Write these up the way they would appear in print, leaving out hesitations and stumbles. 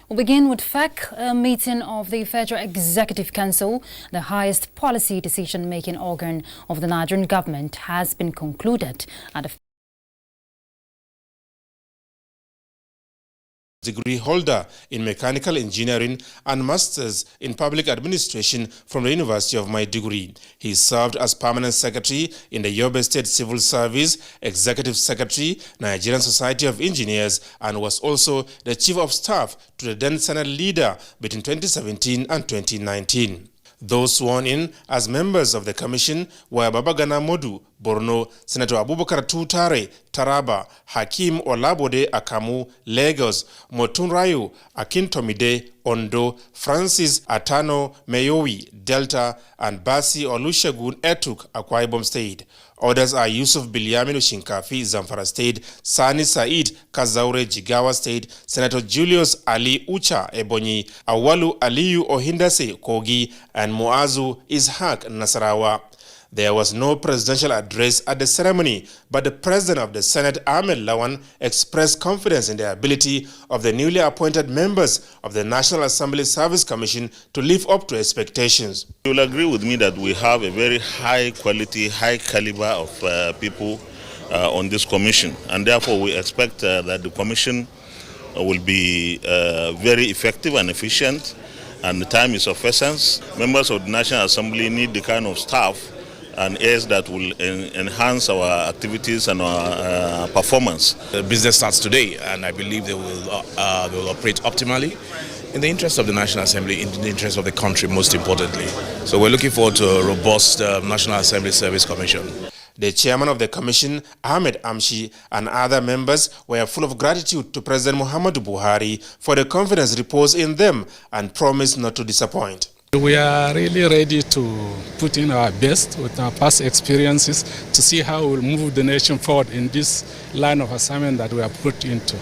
We'll begin with FEC. A meeting of the Federal Executive Council, the highest policy decision-making organ of the Nigerian government, has been concluded at the degree holder in mechanical engineering and masters in public administration from the University of Maiduguri. He served as permanent secretary in the Yobe State Civil Service, executive secretary, Nigerian Society of Engineers, and was also the chief of staff to the then Senate leader between 2017 and 2019. Those sworn in as members of the commission were Babagana Modu, Borno, Senator Abubakar Tutare, Taraba, Hakim Olabode Akamu, Lagos, Motunrayo, Akintomide, Ondo, Francis Atano Meyowi, Delta, and Basi Olusegun Etuk, Akwa Ibom State. Others are Yusuf Bilyaminu Shinkafi, Zamfara State, Sani Said, Kazaure, Jigawa State, Senator Julius Ali Ucha, Ebonyi, Awalu Aliyu Ohindase, Kogi, and Muazu Ishaq, Nasarawa. There was no presidential address at the ceremony, but the President of the Senate, Ahmed Lawan, expressed confidence in the ability of the newly appointed members of the National Assembly Service Commission to live up to expectations. You will agree with me that we have a very high quality, high caliber of people on this commission, and therefore we expect that the commission will be very effective and efficient, and the time is of essence. Members of the National Assembly need the kind of staff and aids that will enhance our activities and our performance. The business starts today, and I believe they will operate optimally in the interest of the National Assembly, in the interest of the country, most importantly. So we're looking forward to a robust National Assembly Service Commission. The chairman of the commission, Ahmed Amshi, and other members were full of gratitude to President Muhammadu Buhari for the confidence reposed in them and promised not to disappoint. We are really ready to put in our best with our past experiences to see how we'll move the nation forward in this line of assignment that we are put into.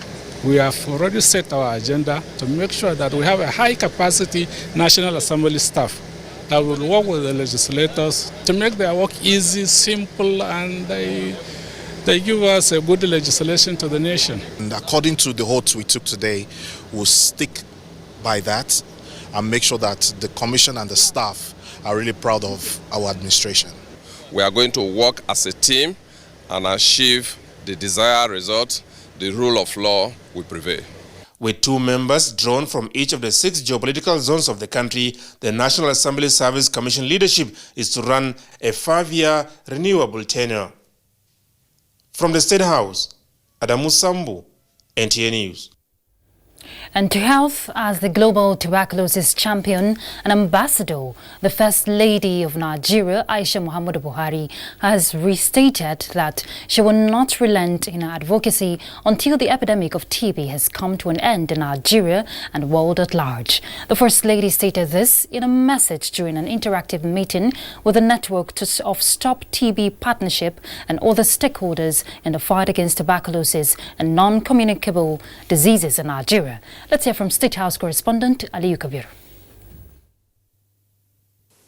We have already set our agenda to make sure that we have a high-capacity National Assembly staff that will work with the legislators to make their work easy, simple, and they give us a good legislation to the nation. And according to the oath we took today, we'll stick by that and make sure that the commission and the staff are really proud of our administration. We are going to work as a team and achieve the desired result. The rule of law will prevail. With 2 members drawn from each of the 6 geopolitical zones of the country, the National Assembly Service Commission leadership is to run a 5-year renewable tenure. From the State House, Adamu Sambu, NTA News. And to health, as the global tuberculosis champion and ambassador, the First Lady of Nigeria, Aisha Muhammadu Buhari, has restated that she will not relent in her advocacy until the epidemic of TB has come to an end in Nigeria and the world at large. The First Lady stated this in a message during an interactive meeting with the network of Stop TB Partnership and other stakeholders in the fight against tuberculosis and non-communicable diseases in Nigeria. Let's hear from State House correspondent Aliyu Kabir.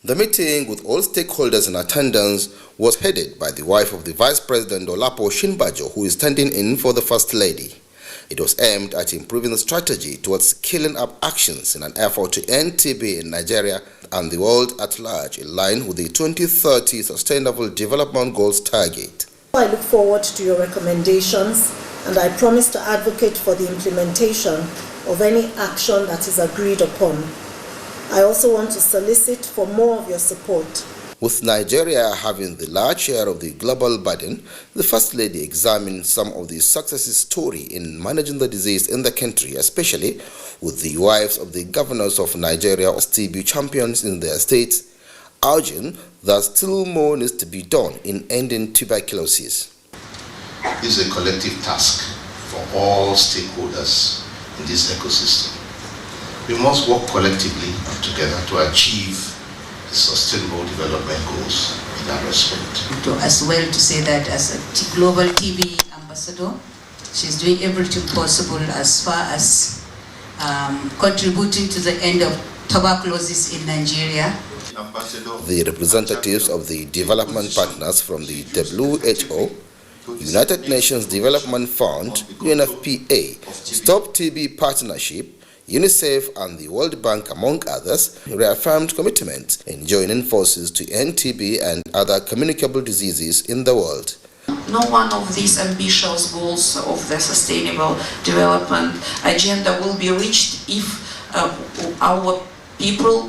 The meeting, with all stakeholders in attendance, was headed by the wife of the Vice President Olapo Shinbajo, who is standing in for the First Lady. It was aimed at improving the strategy towards scaling up actions in an effort to end TB in Nigeria and the world at large, in line with the 2030 Sustainable Development Goals target. I look forward to your recommendations, and I promise to advocate for the implementation of any action that is agreed upon. I also want to solicit for more of your support. With Nigeria having the large share of the global burden, the First Lady examined some of the success story in managing the disease in the country, especially with the wives of the governors of Nigeria as TB champions in their states, urging that still more needs to be done in ending tuberculosis. This is a collective task for all stakeholders in this ecosystem. We must work collectively together to achieve the Sustainable Development Goals in that respect. As well to say that as a global TB ambassador, she's doing everything possible as far as contributing to the end of tuberculosis in Nigeria. The representatives of the development partners from the WHO, United Nations Development Fund, UNFPA, Stop TB Partnership, UNICEF and the World Bank, among others, reaffirmed commitment in joining forces to end TB and other communicable diseases in the world. No one of these ambitious goals of the Sustainable Development Agenda will be reached if our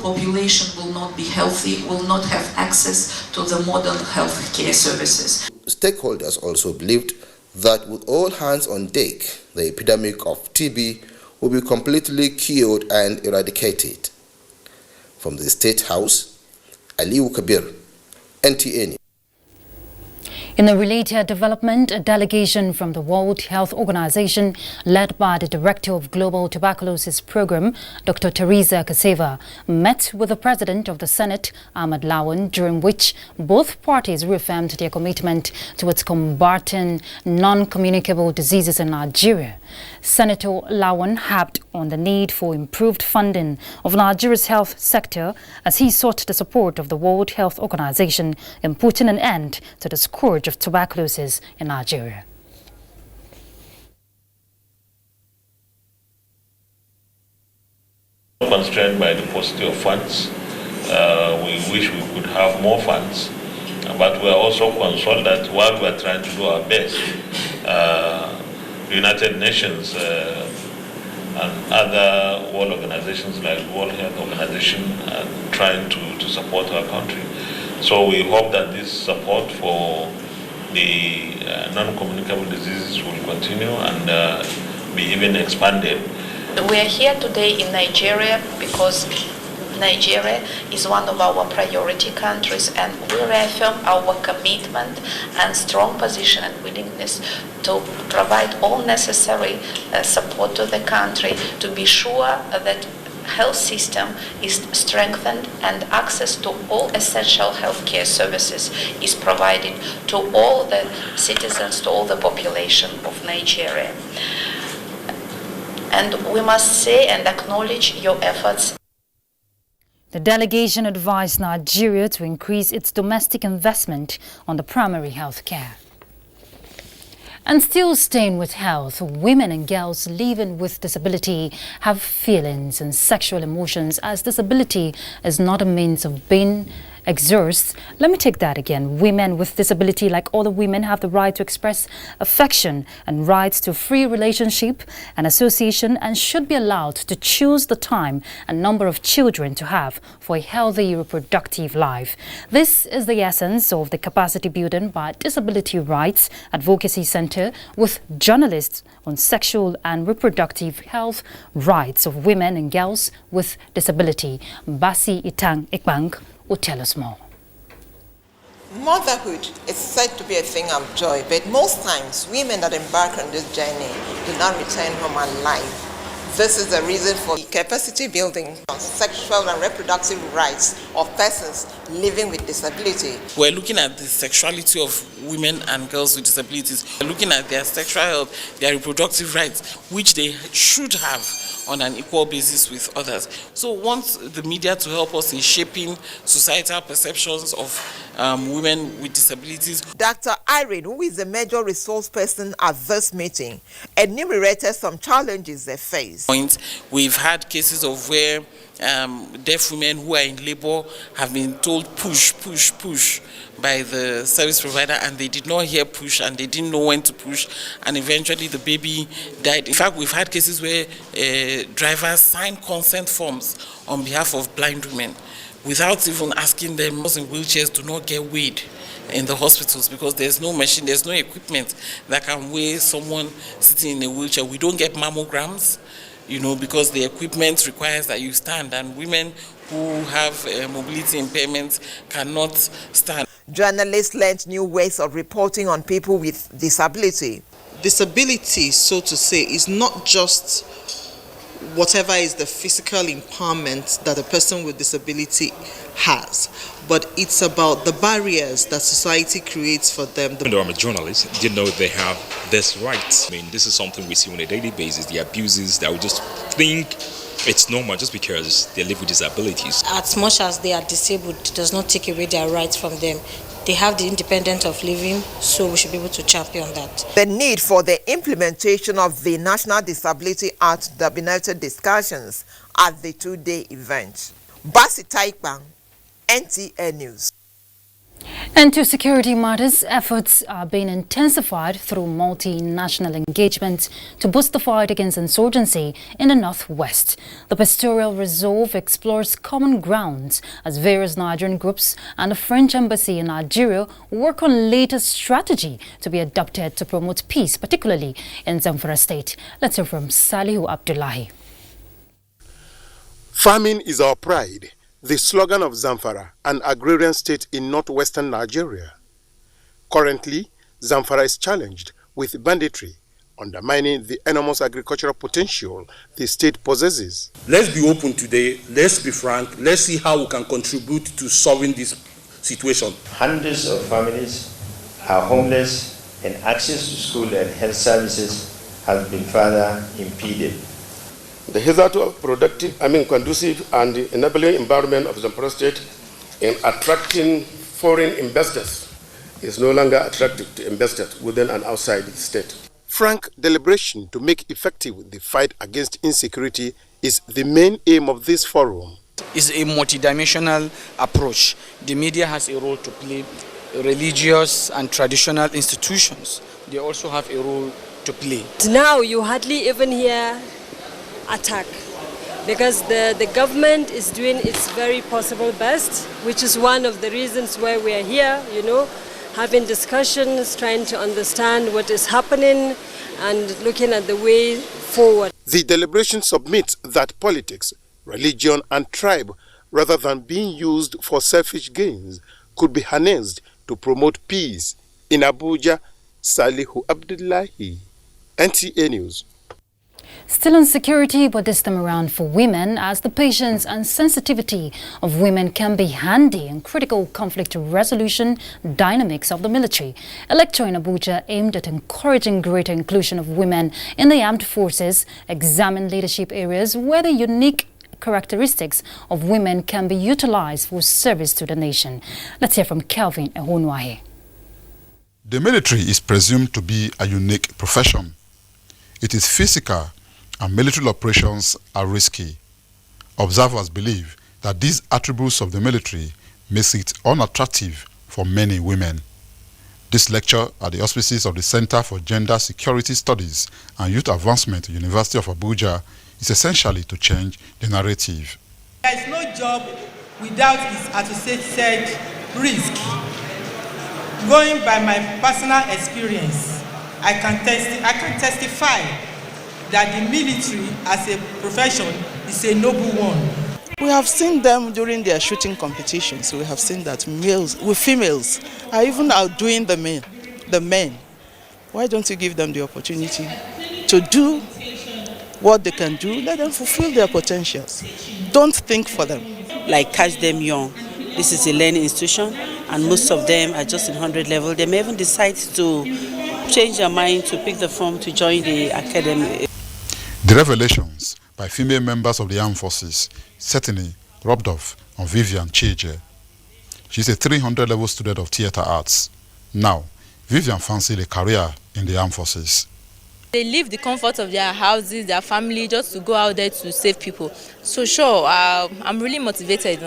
population will not be healthy, will not have access to the modern health care services. Stakeholders also believed that with all hands on deck, the epidemic of TB will be completely cured and eradicated. From the State House, Aliu Kabir, NTA News. In a related development, a delegation from the World Health Organization, led by the Director of Global Tuberculosis Program, Dr. Teresa Kaseva, met with the President of the Senate, Ahmed Lawan, during which both parties reaffirmed their commitment towards combating non-communicable diseases in Nigeria. Senator Lawan harped on the need for improved funding of Nigeria's health sector as he sought the support of the World Health Organization in putting an end to the scourge of tuberculosis in Nigeria. Constrained by the paucity of funds, we wish we could have more funds, but we are also concerned that while we are trying to do our best, the United Nations and other world organizations like World Health Organization are trying to support our country. So we hope that this support for the non-communicable diseases will continue and be even expanded. We are here today in Nigeria because Nigeria is one of our priority countries, and we reaffirm our commitment and strong position and willingness to provide all necessary support to the country to be sure that health system is strengthened and access to all essential healthcare services is provided to all the citizens, to all the population of Nigeria. And we must say and acknowledge your efforts. The delegation advised Nigeria to increase its domestic investment on the primary health care. And still staying with health, women and girls living with disability have feelings and sexual emotions, as disability is not a means of being exercised. Let me take that again. Women with disability, like other women, have the right to express affection and rights to free relationship and association, and should be allowed to choose the time and number of children to have for a healthy reproductive life. This is the essence of the capacity building by Disability Rights Advocacy Center, with journalists on sexual and reproductive health rights of women and girls with disability. Basi Itang Ekbang will tell us more. Motherhood is said to be a thing of joy, but most times women that embark on this journey do not return home alive. This is the reason for capacity building on sexual and reproductive rights of persons living with disability. We're looking at the sexuality of women and girls with disabilities. We're looking at their sexual health, their reproductive rights, which they should have on an equal basis with others. So we want the media to help us in shaping societal perceptions of women with disabilities. Dr. Irene, who is the major resource person at this meeting, enumerated some challenges they face. We've had cases of where deaf women who are in labor have been told push, push, push by the service provider, and they did not hear push and they didn't know when to push, and eventually the baby died. In fact, we've had cases where drivers sign consent forms on behalf of blind women without even asking them. Those in wheelchairs do not get weighed in the hospitals because there's no machine, there's no equipment that can weigh someone sitting in a wheelchair. We don't get mammograms, because the equipment requires that you stand, and women who have mobility impairments cannot stand. Journalists learned new ways of reporting on people with disability. Disability, so to say, is not just whatever is the physical empowerment that a person with disability has, but it's about the barriers that society creates for them. I'm a journalist, didn't know they have this right. I mean, this is something we see on a daily basis, the abuses that we just think it's normal just because they live with disabilities. As much as they are disabled, it does not take away their rights from them. They have the independence of living, so we should be able to champion that. The need for the implementation of the National Disability Act dominated discussions at the two-day event. Basi Taikbang, NTA News. And to security matters, efforts are being intensified through multinational engagement to boost the fight against insurgency in the northwest. The pastoral resolve explores common grounds as various Nigerian groups and the French embassy in Nigeria work on latest strategy to be adopted to promote peace, particularly in Zamfara state. Let's hear from Salihu Abdullahi. Farming is our pride, the slogan of Zamfara, an agrarian state in northwestern Nigeria. Currently, Zamfara is challenged with banditry, undermining the enormous agricultural potential the state possesses. Let's be open today, let's be frank, let's see how we can contribute to solving this situation. Hundreds of families are homeless and access to school and health services has been further impeded. The hitherto conducive and enabling environment of Zamfara state in attracting foreign investors is no longer attractive to investors within and outside the state. Frank deliberation to make effective the fight against insecurity is the main aim of this forum. It's a multidimensional approach. The media has a role to play. Religious and traditional institutions, they also have a role to play. Now you hardly even hear attack because the government is doing its very possible best, which is one of the reasons why we are here, having discussions, trying to understand what is happening and looking at the way forward. The deliberation submits that politics, religion and tribe, rather than being used for selfish gains, could be harnessed to promote peace. In Abuja, Salihu Abdullahi, NTA News. Still on security, but this time around for women, as the patience and sensitivity of women can be handy in critical conflict resolution dynamics of the military. A lecture in Abuja aimed at encouraging greater inclusion of women in the armed forces examined leadership areas where the unique characteristics of women can be utilized for service to the nation. Let's hear from Kelvin Ehunwahe. The military is presumed to be a unique profession. It is physical and military operations are risky. Observers believe that these attributes of the military makes it unattractive for many women. This lecture at the auspices of the Center for Gender Security Studies and Youth Advancement, University of Abuja, is essentially to change the narrative. There is no job without its associated risk. Going by my personal experience, I can testify that the military as a profession is a noble one. We have seen them during their shooting competitions. We have seen that females are even outdoing the men. Why don't you give them the opportunity to do what they can do? Let them fulfill their potentials. Don't think for them. Like catch them young. This is a learning institution and most of them are just in 100 level. They may even decide to change their mind to pick the form to join the academy. The revelations by female members of the armed forces certainly rubbed off on Vivian Chije. She's a 300-level student of theater arts. Now, Vivian fancied a career in the armed forces. They leave the comfort of their houses, their family, just to go out there to save people. So sure, I'm really motivated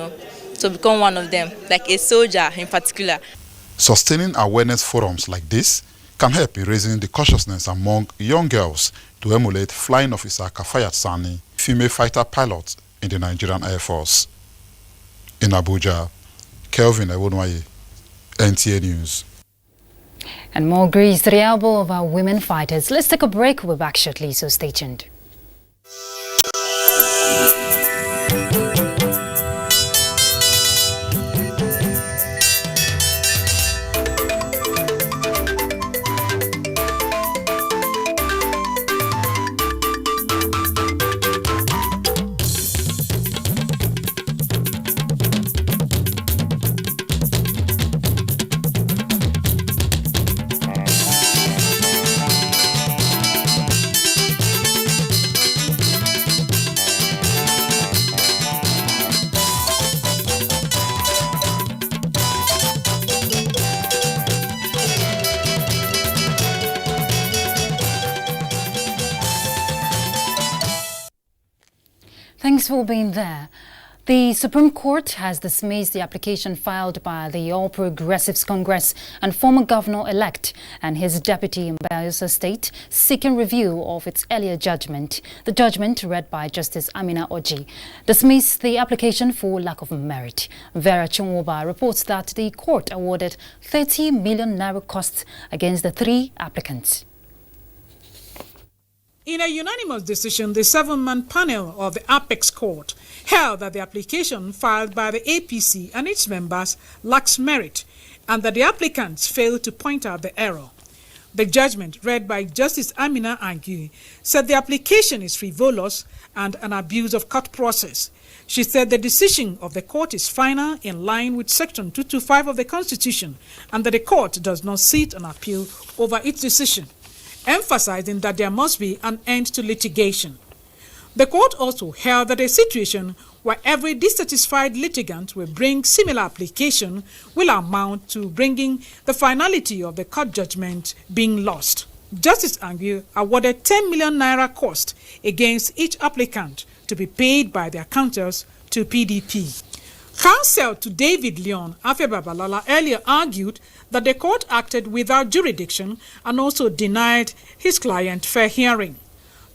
to become one of them, like a soldier in particular. Sustaining awareness forums like this can help in raising the consciousness among young girls to emulate Flying Officer Kafayat Sani, female fighter pilot in the Nigerian Air Force. In Abuja, Kelvin Ehunwahe, NTA News. And more grease to the elbow of our women fighters. Let's take a break. We'll be back shortly, so stay tuned. Thanks for being there. The Supreme Court has dismissed the application filed by the All Progressives Congress and former governor-elect and his deputy in Bayelsa State seeking review of its earlier judgment. The judgment, read by Justice Amina Oji, dismissed the application for lack of merit. Vera Chunwoba reports that the court awarded 30 million naira costs against the 3 applicants. In a unanimous decision, the 7-man panel of the Apex Court held that the application filed by the APC and its members lacks merit and that the applicants failed to point out the error. The judgment, read by Justice Amina Oji, said the application is frivolous and an abuse of court process. She said the decision of the court is final in line with Section 225 of the Constitution and that the court does not sit on appeal over its decision, emphasizing that there must be an end to litigation. The court also held that a situation where every dissatisfied litigant will bring similar application will amount to bringing the finality of the court judgment being lost. Justice Angu awarded 10 million naira cost against each applicant to be paid by their counters to PDP. Counsel to David Leon, Afe Babalala, earlier argued that the court acted without jurisdiction and also denied his client fair hearing.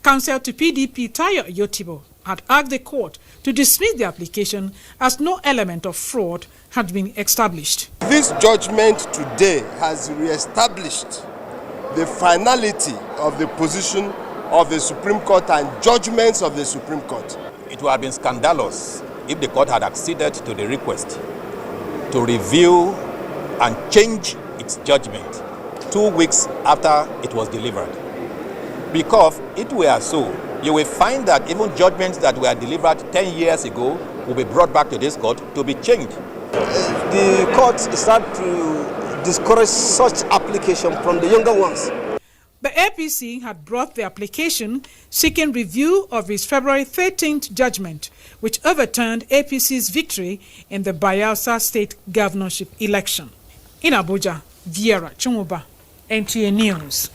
Counsel to PDP Tayo Yotibo had asked the court to dismiss the application as no element of fraud had been established. This judgment today has re-established the finality of the position of the Supreme Court and judgments of the Supreme Court. It would have been scandalous if the court had acceded to the request to review and change its judgment 2 weeks after it was delivered. Because if it were so, you will find that even judgments that were delivered 10 years ago will be brought back to this court to be changed. The court started to discourage such application from the younger ones. The APC had brought the application seeking review of its February 13th judgment, which overturned APC's victory in the Bayelsa State governorship election. In Abuja, Vera Chunwoba, NTA News.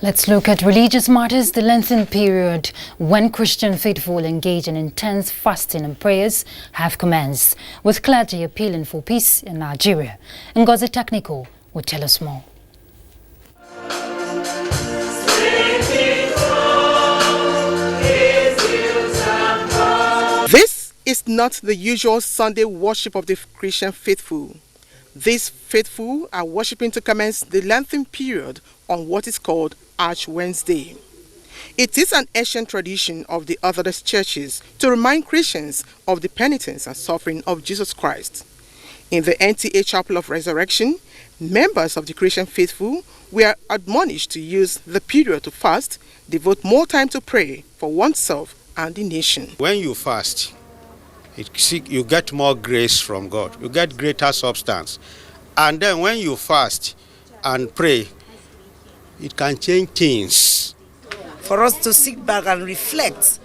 Let's look at religious matters. The lengthened period when Christian faithful engage in intense fasting and prayers have commenced, with clergy appealing for peace in Nigeria. Ngozi Technical will tell us more. This is not the usual Sunday worship of the Christian faithful. These faithful are worshiping to commence the lengthened period on what is called Ash Wednesday. It is an ancient tradition of the Orthodox churches to remind Christians of the penitence and suffering of Jesus Christ. In the NTA Chapel of Resurrection, members of the Christian faithful were admonished to use the period to fast, devote more time to pray for oneself and the nation. When you fast, you get more grace from God. You get greater substance. And then when you fast and pray, it can change things. For us to sit back and reflect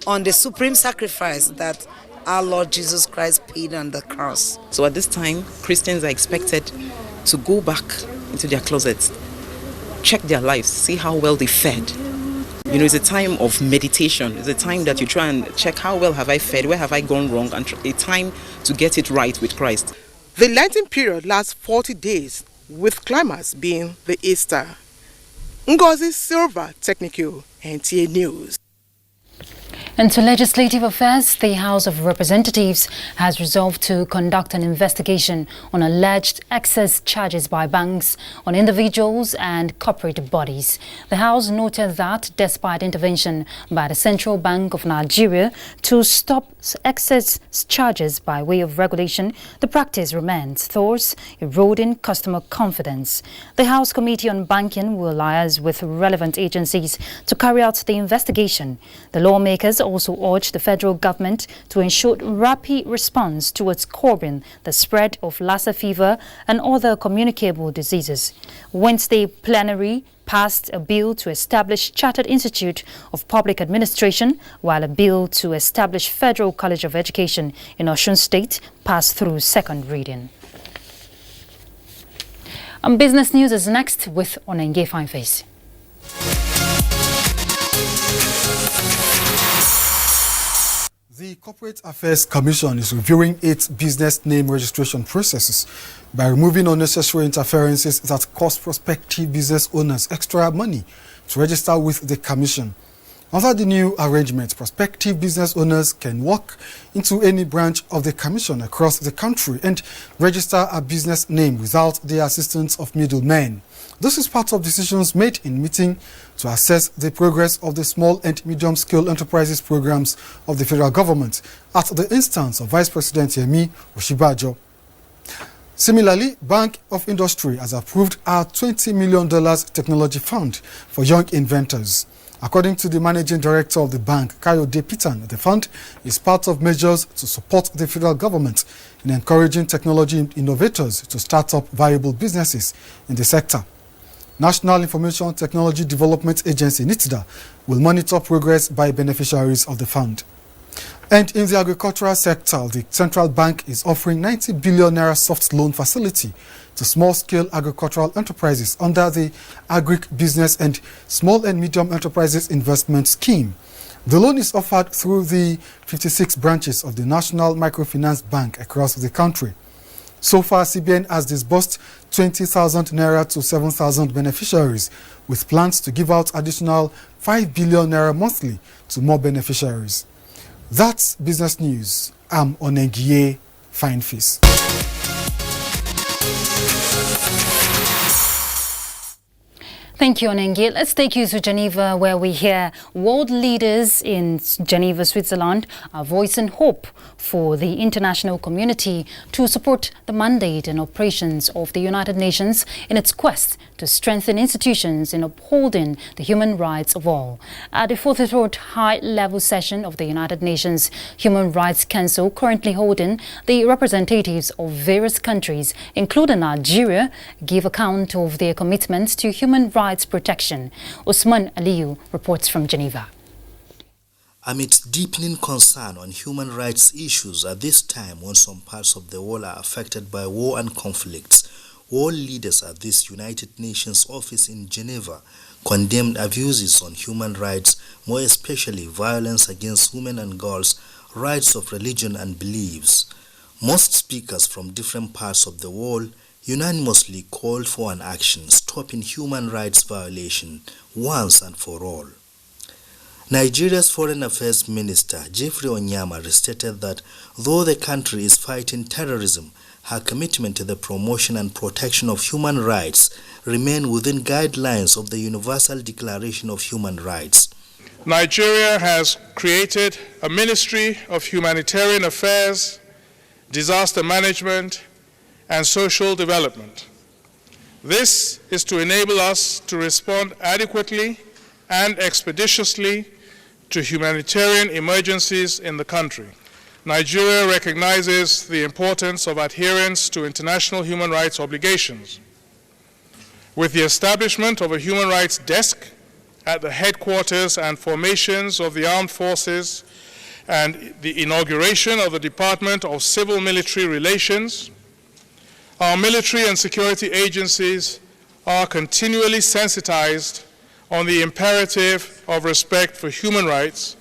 on the supreme sacrifice that our Lord Jesus Christ paid on the cross. So at this time, Christians are expected to go back into their closets, check their lives, see how well they fed. You know, it's a time of meditation. It's a time that you try and check how well have I fed, where have I gone wrong, and a time to get it right with Christ. The Lenten period lasts 40 days, with climax being the Easter. Ngozi Silva, Technical, NTA News. And to legislative affairs, the House of Representatives has resolved to conduct an investigation on alleged excess charges by banks on individuals and corporate bodies. The House noted that despite intervention by the Central Bank of Nigeria to stop excess charges by way of regulation, the practice remains, thus eroding customer confidence. The House Committee on Banking will liaise with relevant agencies to carry out the investigation. The lawmakers also urged the federal government to ensure rapid response towards curbing the spread of Lassa fever and other communicable diseases. Wednesday plenary passed a bill to establish Chartered Institute of Public Administration, while a bill to establish Federal College of Education in Osun State passed through second reading. Business News is next with Onenge Fineface. Corporate Affairs Commission is reviewing its business name registration processes by removing unnecessary interferences that cost prospective business owners extra money to register with the Commission. Under the new arrangement, prospective business owners can walk into any branch of the Commission across the country and register a business name without the assistance of middlemen. This is part of decisions made in meeting to assess the progress of the small and medium-scale enterprises programs of the federal government at the instance of Vice President Yemi Osinbajo. Similarly, Bank of Industry has approved a $20 million technology fund for young inventors. According to the managing director of the bank, Kayode Pitan, the fund is part of measures to support the federal government in encouraging technology innovators to start up viable businesses in the sector. National Information Technology Development Agency, NITDA, will monitor progress by beneficiaries of the fund. And in the agricultural sector, the central bank is offering 90 billion naira soft loan facility to small-scale agricultural enterprises under the Agribusiness and Small and Medium Enterprises Investment Scheme. The loan is offered through the 56 branches of the National Microfinance Bank across the country. So far, CBN has disbursed 20,000 naira to 7,000 beneficiaries, with plans to give out additional 5 billion naira monthly to more beneficiaries. That's business news. I'm Onengiye Fineface. Thank you, Onengi. Let's take you to Geneva, where we hear world leaders in Geneva, Switzerland are voicing hope for the international community to support the mandate and operations of the United Nations in its quest to strengthen institutions in upholding the human rights of all. At the 43rd high-level session of the United Nations Human Rights Council, currently holding, the representatives of various countries, including Nigeria, give account of their commitments to human rights protection. Usman Aliyu reports from Geneva. Amidst deepening concern on human rights issues at this time when some parts of the world are affected by war and conflicts, world leaders at this United Nations office in Geneva condemned abuses on human rights, more especially violence against women and girls, rights of religion and beliefs. Most speakers from different parts of the world unanimously called for an action stopping human rights violation once and for all. Nigeria's Foreign Affairs Minister Jeffrey Onyama stated that though the country is fighting terrorism, her commitment to the promotion and protection of human rights remain within guidelines of the Universal Declaration of Human Rights. Nigeria has created a Ministry of Humanitarian Affairs, Disaster Management, and Social Development. This is to enable us to respond adequately and expeditiously to humanitarian emergencies in the country. Nigeria recognizes the importance of adherence to international human rights obligations. With the establishment of a human rights desk at the headquarters and formations of the armed forces and the inauguration of the Department of Civil-Military Relations, our military and security agencies are continually sensitized on the imperative of respect for human rights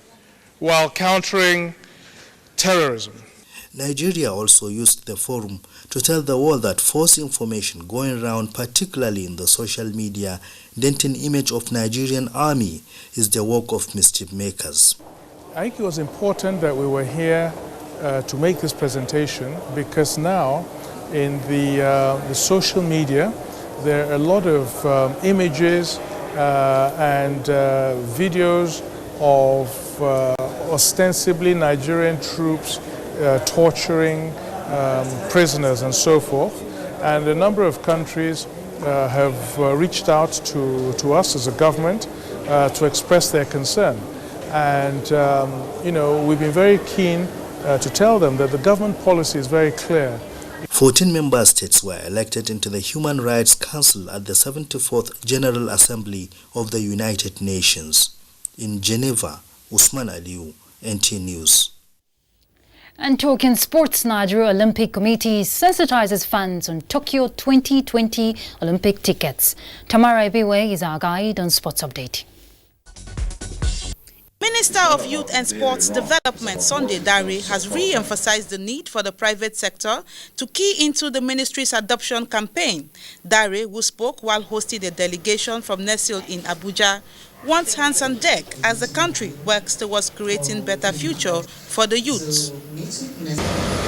while countering terrorism. Nigeria also used the forum to tell the world that false information going around, particularly in the social media, denting image of Nigerian army is the work of mischief makers. I think it was important that we were here to make this presentation because now in the social media there are a lot of images and videos of ostensibly Nigerian troops torturing prisoners and so forth, and a number of countries have reached out to us as a government to express their concern, and we've been very keen to tell them that the government policy is very clear. 14 member states were elected into the Human Rights Council at the 74th General Assembly of the United Nations. In Geneva, Usman Aliyu, NTA News. And talking sports, Nigeria Olympic Committee sensitizes fans on Tokyo 2020 Olympic tickets. Tamara Ebiwe is our guide on Sports Update. Minister of Youth and Sports Development, Sunday Dare, has re-emphasized the need for the private sector to key into the ministry's adoption campaign. Dare, who spoke while hosting a delegation from NESIL in Abuja, wants hands on deck as the country works towards creating better future for the youth.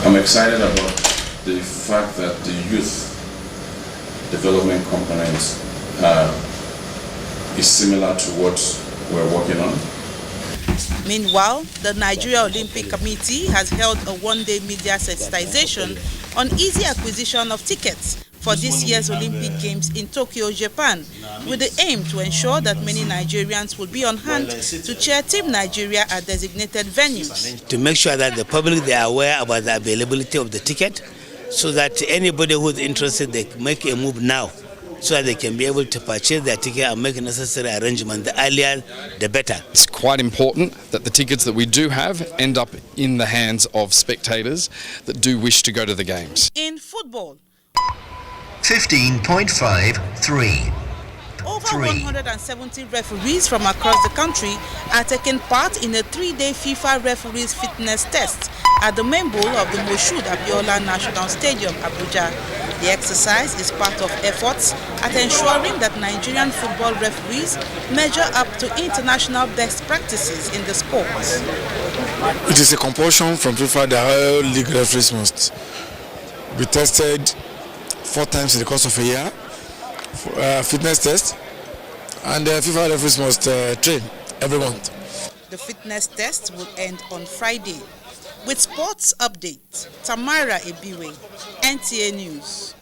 I'm excited about the fact that the youth development component is similar to what we're working on. Meanwhile, the Nigerian Olympic Committee has held a one-day media sensitization on easy acquisition of tickets for this year's Olympic Games in Tokyo, Japan, with the aim to ensure that many Nigerians will be on hand to cheer Team Nigeria at designated venues. To make sure that the public, they are aware about the availability of the ticket, so that anybody who is interested, they make a move now, so that they can be able to purchase their ticket and make a necessary arrangement. The earlier, the better. It's quite important that the tickets that we do have end up in the hands of spectators that do wish to go to the games. In football, 15.53. over 170 referees from across the country are taking part in a 3-day FIFA referees fitness test at the main bowl of the Moshood Abiola National Stadium, Abuja. The exercise is part of efforts at ensuring that Nigerian football referees measure up to international best practices in the sport. It is a compulsion from FIFA that all league referees must be tested 4 times in the course of a year, fitness test, and FIFA referees must train every month. The fitness test will end on Friday. With sports update, Tamara Ebiwe, NTA News.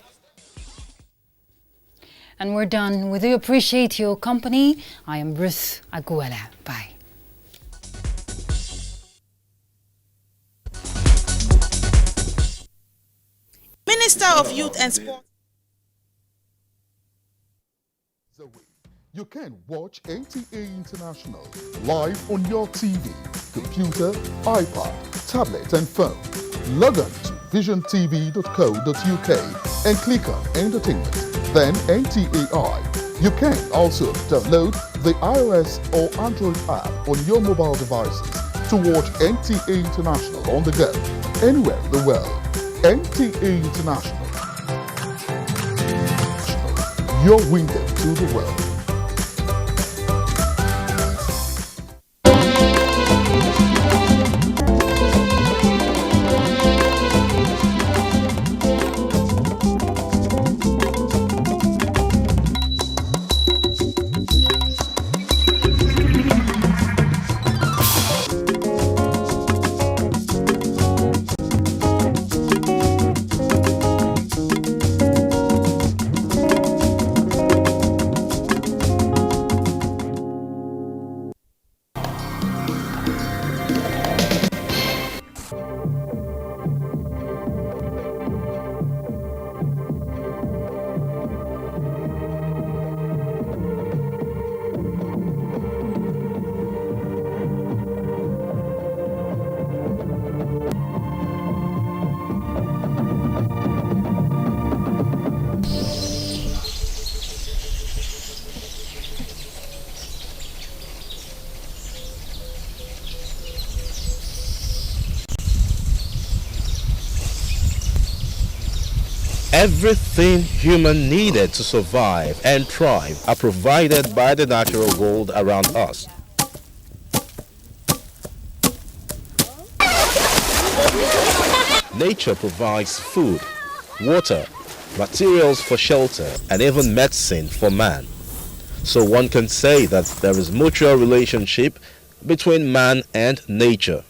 And we're done. We do appreciate your company. I am Ruth Aguela. Bye. Minister of Youth and Sports. You can watch NTA International live on your TV, computer, iPad, tablet and phone. Log on to visiontv.co.uk and click on Entertainment, then NTAI. You can also download the iOS or Android app on your mobile devices to watch NTA International on the go, anywhere in the world. NTA International, your window to the world. Everything human needed to survive and thrive are provided by the natural world around us. Nature provides food, water, materials for shelter, and even medicine for man. So one can say that there is mutual relationship between man and nature.